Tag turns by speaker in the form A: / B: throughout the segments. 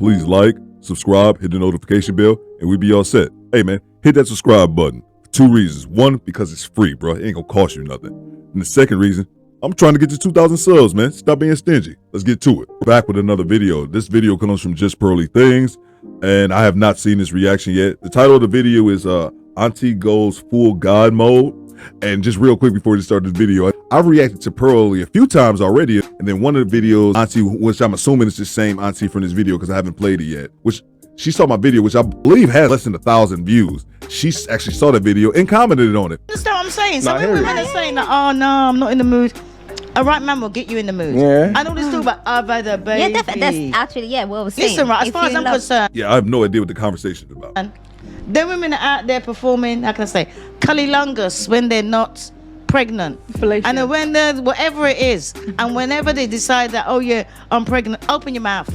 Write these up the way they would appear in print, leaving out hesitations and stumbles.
A: please like, subscribe, hit the notification bell, and we be all set. Hey man, hit that subscribe button for 2 reasons. One, because it's free, bro. It ain't gonna cost you nothing. And the second reason, I'm trying to get to 2,000 subs, man. Stop being stingy. Let's get to it. Back with another video. This video comes from Just Pearly Things, and I have not seen this reaction yet. The title of the video is Auntie Goes Full God Mode. And just real quick before we start this video, I've reacted to Pearly a few times already, and then one of the videos, Auntie, which I'm assuming is the same Auntie from this video because I haven't played it yet, which she saw my video, which I believe has less than 1,000 views. She actually saw the video and commented on it.
B: That's what I'm saying. Some women are saying that, oh no, I'm not in the mood. A right man will get you in the mood.
C: Yeah.
B: I know this talk about I've had a baby.
D: Yeah, definitely. That's actually, yeah, what we're saying.
B: Listen, right, as far as I'm concerned.
A: Yeah, I have no idea what the conversation is about.
B: The women are out there performing, how can I say, cunnilingus when they're not pregnant. And then when they're, whatever it is, and whenever they decide that, oh yeah, I'm pregnant, open your mouth.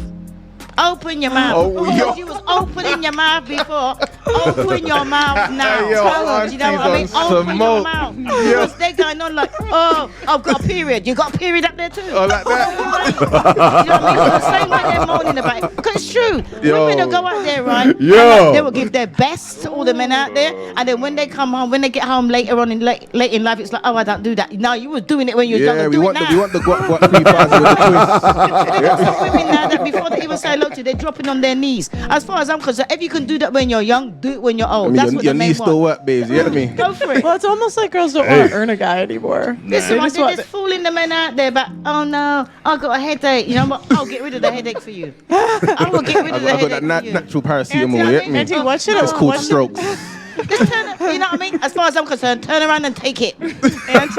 B: Open your mouth. Oh, you was opening your mouth before. Open your mouth now.
C: Yo,
B: you know what I mean? Open your mouth. Because they're going on like, oh, I've got a period. You got a period up there too.
C: Oh, like that?
B: You know what I mean? The same way they're moaning about it. Because it's true. Women will go out there, right?
A: Yo.
B: They will give their best to all the men out there. And then when they come home, when they get home later on late in life, it's like, oh, I don't do that. No, you were doing it when you were younger.
C: We want the guap 3,000 with the twist.
B: Women now that before they even say hello to you, they're dropping on their knees. As far as I'm concerned, if you can do that when you're young, do it when you're old. That's what
C: your
B: the men
C: knees
B: want.
C: still work, babes. You get me?
B: Go for it.
E: Well, it's almost like girls don't want to earn a guy anymore.
B: Listen, they're just fooling the men out there about, oh no, I got a headache. You know what? I'll get rid of the headache for you. I will get rid of the headache
C: I got that natural paracetamol.
B: Auntie,
C: You get me?
E: Auntie, what should
C: It's called strokes.
B: Just turn, you know what I mean? As far as I'm concerned, turn around and take it.
F: Bang!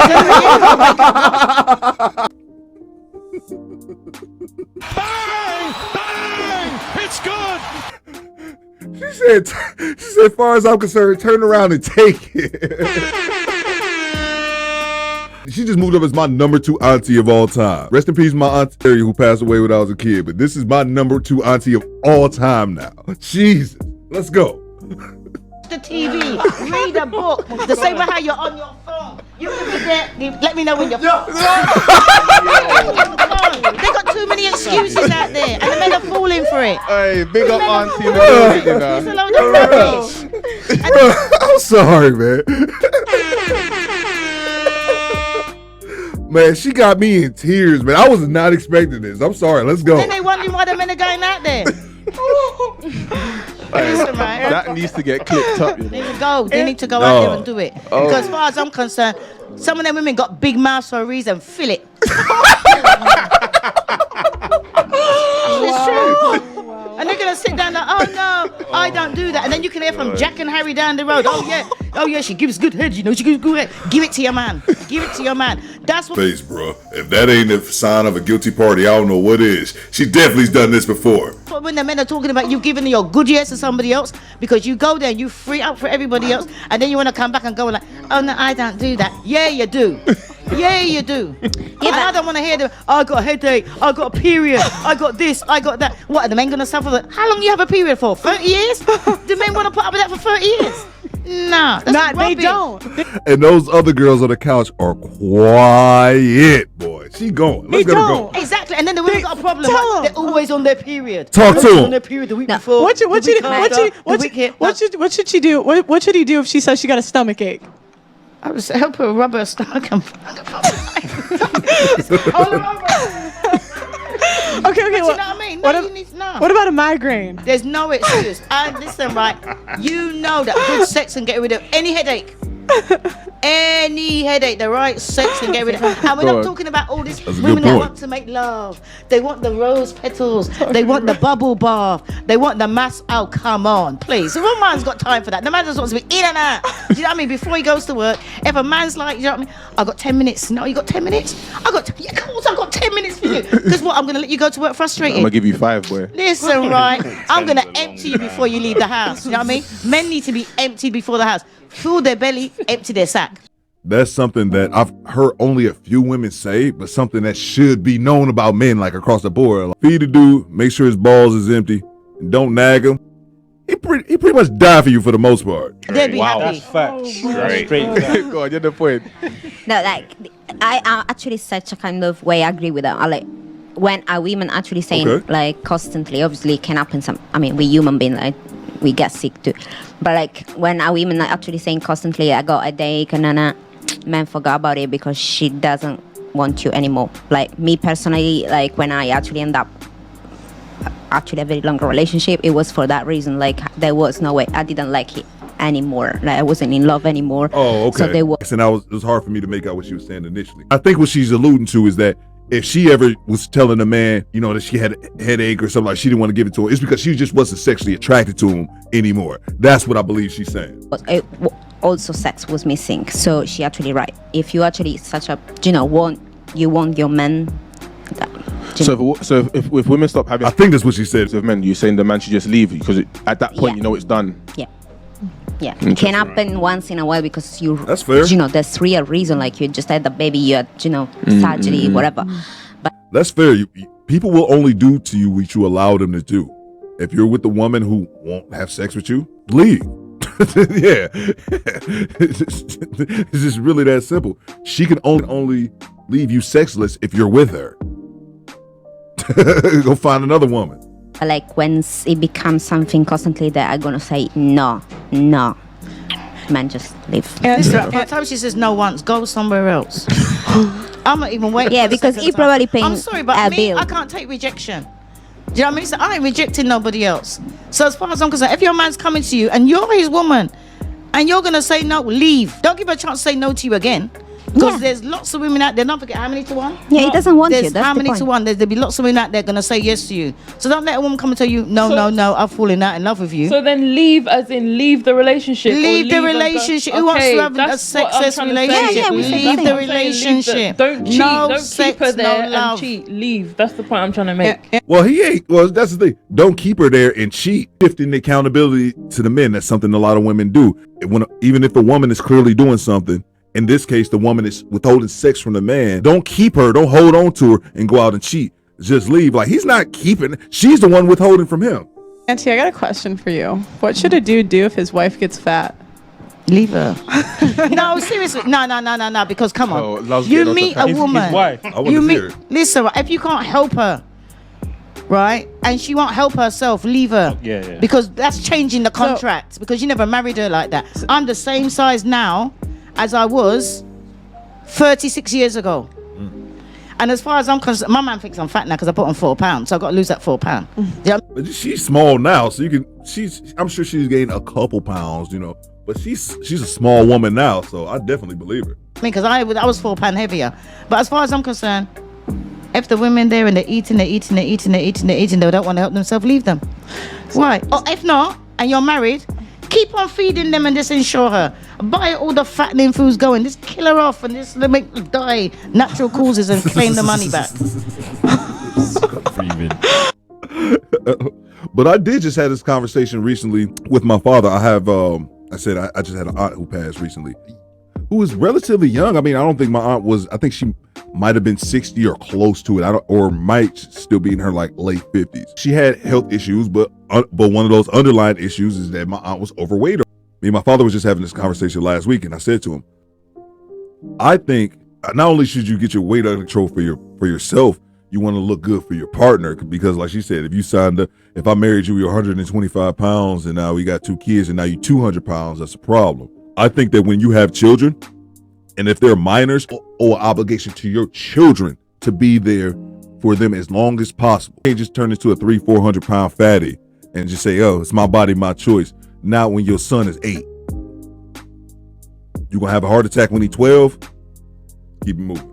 F: Bang! It's good!
A: She said, as far as I'm concerned, turn around and take it. She just moved up as my #2 auntie of all time. Rest in peace, my auntie Terry, who passed away when I was a kid. But this is my #2 auntie of all time now. Jesus, let's go.
B: The TV, read a book. The same way how you're on your phone. You can be there. Let me know when you're. They got too many excuses out there, and the men are falling for it.
C: Hey, big up auntie.
B: It's a load of rubbish.
A: I'm sorry, man. Man, she got me in tears, man. I was not expecting this. I'm sorry. Let's go.
B: Then they wondering why the men are going out there. Listen, man.
C: That needs to get clipped up. You know?
B: They need to go out there and do it. Because as far as I'm concerned, some of them women got big mouths for a reason. Fill it. It's true. And they're gonna sit down like, oh no, I don't do that. And then you can hear from Jack and Harry down the road. Oh yeah, she gives good head. You know, she gives good head. Give it to your man. Give it to your man. That's what.
A: Face, bro. If that ain't a sign of a guilty party, I don't know what is. She definitely's done this before.
B: When the men are talking about you giving your good years to somebody else, because you go there and you free up for everybody else, and then you want to come back and go like, oh no, I don't do that. Yeah, you do. Yeah, you do. I don't want to hear them. I got a headache. I got a period. I got this. I got that. What are the men gonna suffer? How long you have a period for? 30 years? Do men want to put up with that for 30 years? Nah,
E: they don't.
A: And those other girls on the couch are quiet, boy. She going. Let's let her go.
B: Exactly. And then the women got a problem. They're always on their period.
A: Talk to them.
B: On their period the week before.
E: What should she do? What should he do if she says she got a stomach ache?
B: I would help her rub her stomach and
E: Okay.
B: You know what I mean? No, you need to know.
E: What about a migraine?
B: There's no excuse. And listen, right? You know that good sex can get rid of any headache. Any headache, the right sex can get rid of it. And we're not talking about all these women that want to make love. They want the rose petals. They want the bubble bath. They want the mass. Oh, come on, please. So one man's got time for that. The man just wants to be in and out. Do you know what I mean? Before he goes to work, if a man's like, you know what I mean? I got 10 minutes. No, you got 10 minutes? Yeah, of course I got 10 minutes for you. Because what? I'm going to let you go to work frustrated.
C: I'm going to give you 5, boy.
B: Listen, right? I'm going to empty you before you leave the house. You know what I mean? Men need to be emptied before the house. Fill their belly, empty their sack.
A: That's something that I've heard only a few women say, but something that should be known about men, like across the board. Like, feed a dude, make sure his balls is empty, and don't nag him. He pretty much die for you for the most part.
B: They'd be happy.
F: That's fact. Straight.
C: Go on, you're the point.
D: No, like I actually such a kind of way I agree with them. I like when a women actually saying
A: Okay.
D: like constantly, obviously it can happen we human being, like we get sick too, but like when a woman are actually saying constantly I got a headache and man forgot about it because she doesn't want you anymore. Like me personally, like when I actually end up actually a very long relationship, it was for that reason. Like there was no way I didn't like it anymore, like I wasn't in love anymore.
A: Oh, okay.
D: So there was
A: And it was hard for me to make out what she was saying initially. I think what she's alluding to is that if she ever was telling a man, you know, that she had a headache or something, like she didn't want to give it to him, it's because she just wasn't sexually attracted to him anymore. That's what I believe she's saying.
D: also sex was missing. So she actually right. If you actually such a want your men.
C: So if women stop having
A: I think that's what she said.
C: with men, you're saying the man should just leave because at that point
D: Yeah.
C: you know it's done.
D: Yeah, it can happen once in a while because
A: That's fair.
D: There's real reason, like you just had the baby, you had surgery, whatever. But
A: That's fair. People will only do to you what you allow them to do. If you're with a woman who won't have sex with you, leave. Yeah. It's just really that simple. She can only leave you sexless if you're with her. Go find another woman.
D: like when it becomes something constantly that I'm gonna say no, man, just leave.
B: Listen, by the time she says no once, go somewhere else. I'm not even waiting.
D: Yeah,
B: for the
D: because
B: second
D: he
B: time.
D: probably paying
B: I'm sorry, but
D: a
B: me,
D: bill.
B: I can't take rejection. Do you know what I mean? So I ain't rejecting nobody else. So as far as I'm concerned, if your man's coming to you and you're his woman and you're gonna say no, leave. Don't give her a chance to say no to you again. Because there's lots of women out there. Don't forget how many to one.
D: Yeah, he doesn't want
B: There's
D: you. That's
B: how
D: the
B: many
D: point.
B: to one. There'll be lots of women out there gonna say yes to you. So don't let a woman come and tell you no, I've fallen out in love with you.
G: So then leave, as in leave the relationship. or
B: Leave the
G: and go-
B: relationship. Who wants to have a
G: that's what I'm
B: success
G: trying to say.
B: relationship?
D: Yeah, we should
B: leave
D: be
B: the
D: saying.
B: relationship.
G: Don't cheat.
B: No
G: Don't
B: sex,
G: keep her there
B: no love.
G: and cheat. Leave. That's the point I'm trying to make.
A: Well, he ain't. Well, that's the thing. Don't keep her there and cheat. Shifting the accountability to the men. That's something a lot of women do. Even if a woman is clearly doing something, in this case, the woman is withholding sex from the man. Don't keep her. Don't hold on to her and go out and cheat. Just leave. Like, he's not keeping. She's the one withholding from him.
E: Auntie, I got a question for you. What should a dude do if his wife gets fat?
B: Leave her. No, seriously. No. Because come on.
C: Oh, loves
B: You
C: getting on
B: meet
C: top.
B: a woman.
F: His wife.
A: I want
B: You
A: to
B: meet.
A: hear it.
B: Listen, if you can't help her, right, and she won't help herself, leave her.
F: Yeah.
B: Because that's changing the contract. Because you never married her like that. I'm the same size now as I was 36 years ago. And as far as I'm concerned, my man thinks I'm fat now because I put on 4 pounds, so I got to lose that 4 pounds. Yeah,
A: But she's small now, so you can. I'm sure she's gained a couple pounds, But she's a small woman now, so I definitely believe her.
B: I mean, because I was 4 pounds heavier. But as far as I'm concerned, if the women there and they're eating, they don't want to help themselves, leave them. Why? Or if not, and you're married, keep on feeding them and just ensure her. Buy all the fattening foods going. Just kill her off and just make her die natural causes and claim the money back.
A: But I did just have this conversation recently with my father. I have, I said I just had an aunt who passed recently, who was relatively young. I mean, I don't think my aunt was. I think she might have been 60 or close to it. Or might still be in her like late 50s. She had health issues, but one of those underlying issues is that my aunt was overweight. Me and my father was just having this conversation last week, and I said to him, I think not only should you get your weight under control for yourself, you want to look good for your partner, because like she said, if I married you, you're 125 pounds and now we got 2 kids and now you're 200 pounds, that's a problem. I think that when you have children, and if they're minors, or obligation to your children to be there for them as long as possible. You can't just turn into a 300-400 pound fatty and just say, oh, it's my body, my choice. Now when your son is 8, you're gonna have a heart attack when he's 12, keep it moving.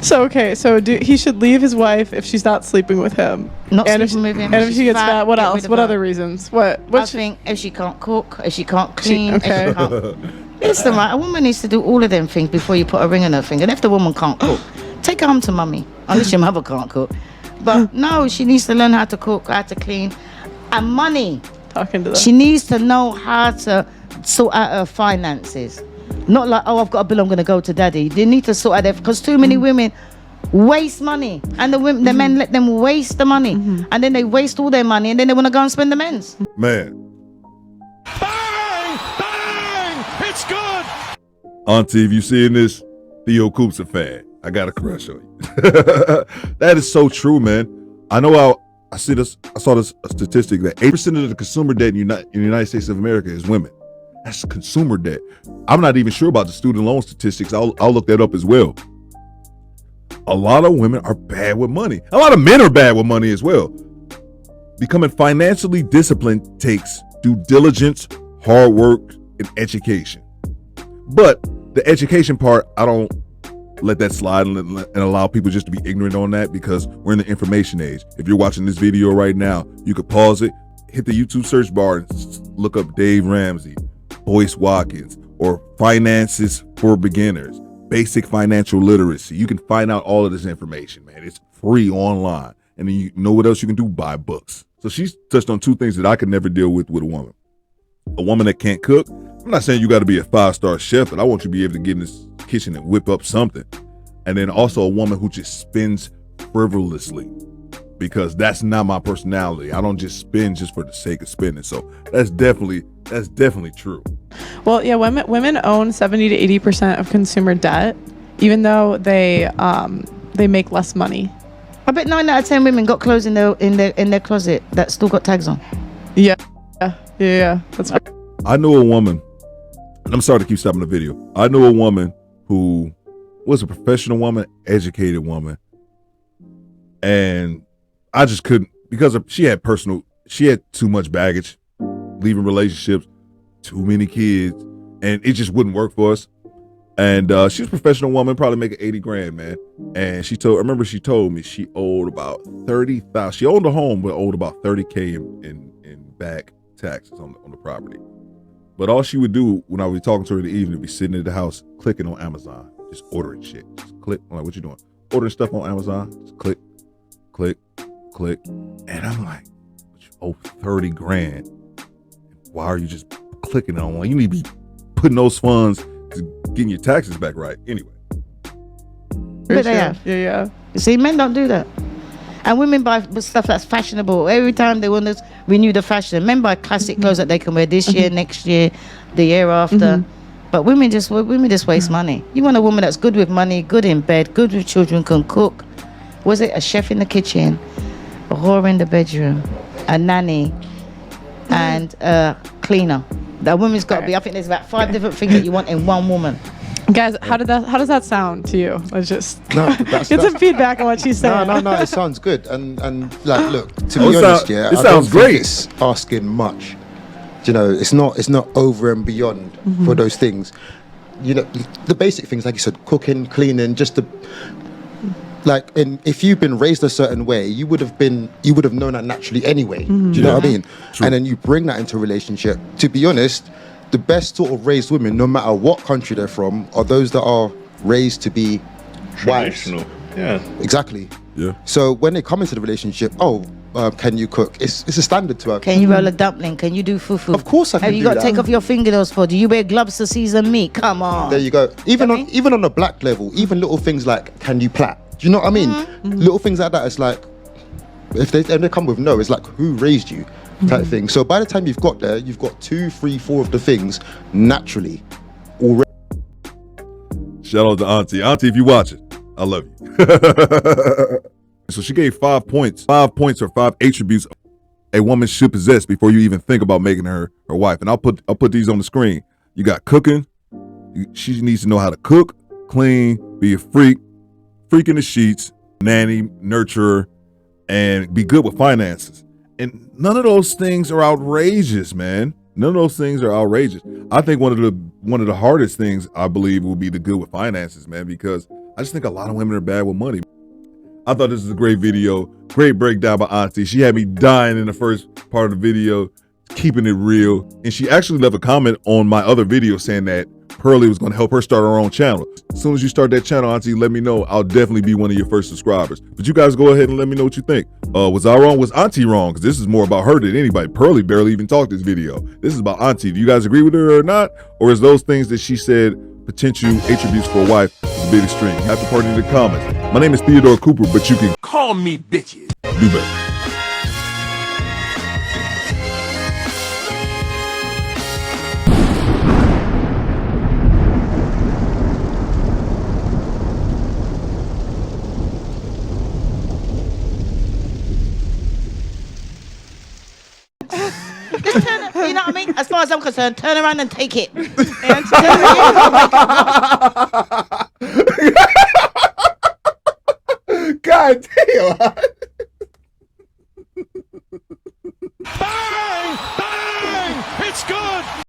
E: So he should leave his wife if she's not sleeping with him.
B: Not
E: and
B: sleeping with him.
E: And if she gets fat, what
B: get
E: else?
B: rid of
E: What
B: her.
E: other reasons? What
B: I
E: should,
B: think if she can't cook, if she can't clean,
E: okay.
B: if she can't... Listen, right, a woman needs to do all of them things before you put a ring on her finger. And if the woman can't cook, take her home to mummy. Unless your mother can't cook. But no, she needs to learn how to cook, how to clean. And money.
E: talking to them?
B: She needs to know how to sort out her finances. Not like, oh, I've got a bill, I'm going to go to daddy. They need to sort out that, because too many women waste money, and the men let them waste the money, and then they waste all their money, and then they want to go and spend the men's.
A: Man,
F: Bang! Bang! It's good!
A: Auntie, if you seeing this, Theo Coop's a fan. I got a crush on you. That is so true, man. I know I saw this statistic that 8% of the consumer debt in the United States of America is women. That's consumer debt. I'm not even sure about the student loan statistics. I'll look that up as well. A lot of women are bad with money. A lot of men are bad with money as well. Becoming financially disciplined takes due diligence, hard work, and education. But the education part, I don't let that slide and allow people just to be ignorant on that, because we're in the information age. If you're watching this video right now, you could pause it, hit the YouTube search bar and look up Dave Ramsey, Boyce Watkins, or Finances for Beginners, Basic Financial Literacy. You can find out all of this information, man. It's free online. And then you know what else you can do? Buy books. So she's touched on two things that I could never deal with a woman. A woman that can't cook. I'm not saying you got to be a 5-star chef, but I want you to be able to get in this kitchen and whip up something. And then also a woman who just spends frivolously, because that's not my personality. I don't just spend just for the sake of spending. So that's definitely true.
E: Well, yeah, women own 70 to 80% of consumer debt, even though they make less money.
B: I bet 9 out of 10 women got clothes in their closet that still got tags on.
E: Yeah. That's right.
A: I know a woman, and I'm sorry to keep stopping the video. I know a woman who was a professional woman, educated woman, and I just couldn't, because she had too much baggage, leaving relationships, too many kids, and it just wouldn't work for us. And she was a professional woman, probably making 80 grand, man. And she told me she owed about 30,000. She owned a home, but owed about 30K in back taxes on the property. But all she would do when I would be talking to her in the evening, be sitting at the house clicking on Amazon, just ordering shit. Just click. I'm like, what you doing? Ordering stuff on Amazon. Just click, click, click. And I'm like, you owe 30 grand. Why are you just clicking on one? You need to be putting those funds to getting your taxes back right. Anyway.
B: But they have.
E: Yeah.
B: You see, men don't do that. And women buy stuff that's fashionable. Every time they want to renew the fashion. Men buy classic clothes that they can wear this year, next year, the year after. But women just waste money. You want a woman that's good with money, good in bed, good with children, can cook. Was it a chef in the kitchen, a whore in the bedroom, a nanny, and a cleaner? That woman's got to be. I think there's about 5 different things that you want in one woman.
E: Guys, how does that sound to you? Let's just
C: get
E: some feedback on what she's saying.
C: No, it sounds good. And like, look, to be honest,
A: it sounds great.
C: It's asking much. You know, it's not over and beyond for those things. You know, the basic things, like you said, cooking, cleaning, just and if you've been raised a certain way, you would have known that naturally anyway. Do you know what I mean? True. And then you bring that into a relationship. To be honest, the best sort of raised women, no matter what country they're from, are those that are raised to be
F: traditional.
C: wives.
F: Yeah.
C: Exactly.
A: Yeah.
C: So when they come into the relationship, can you cook? It's a standard to her.
B: Can you roll a dumpling? Can you do fufu?
C: Of course I can.
B: Have you
C: do
B: got to
C: that.
B: take off your fingernails for? Do you wear gloves to season meat? Come on.
C: There you go. Even on a black level, even little things like, can you plait? Do you know what I mean? Little things like that. It's like, if they come with no, it's like, who raised you? Type thing. So by the time you've got there, you've got 2, 3, 4 of the things naturally already.
A: Shout out to Auntie. Auntie, if you watch it, I love you. So she gave 5 points. 5 points or 5 attributes a woman should possess before you even think about making her wife. And I'll put these on the screen. You got cooking. She needs to know how to cook, clean, be a freak in the sheets, nanny, nurturer, and be good with finances. And none of those things are outrageous, man. None of those things are outrageous. I think one of the hardest things, I believe, will be the good with finances, man, because I just think a lot of women are bad with money. I thought this was a great video, great breakdown by Auntie. She had me dying in the first part of the video, keeping it real. And she actually left a comment on my other video saying that Pearly was going to help her start her own channel. As soon as you start that channel, Auntie, let me know. I'll definitely be one of your first subscribers. But you guys go ahead and let me know what you think. Was I wrong? Was Auntie wrong? Because this is more about her than anybody. Pearly barely even talked this video. This is about Auntie. Do you guys agree with her or not? Or is those things that she said potential attributes for a wife is a bit extreme? You have to put it in the comments. My name is Theodore Cooper, but you can
F: Call me bitches.
A: do better.
B: know what I mean? As far as I'm concerned, turn around and take it.
H: God damn.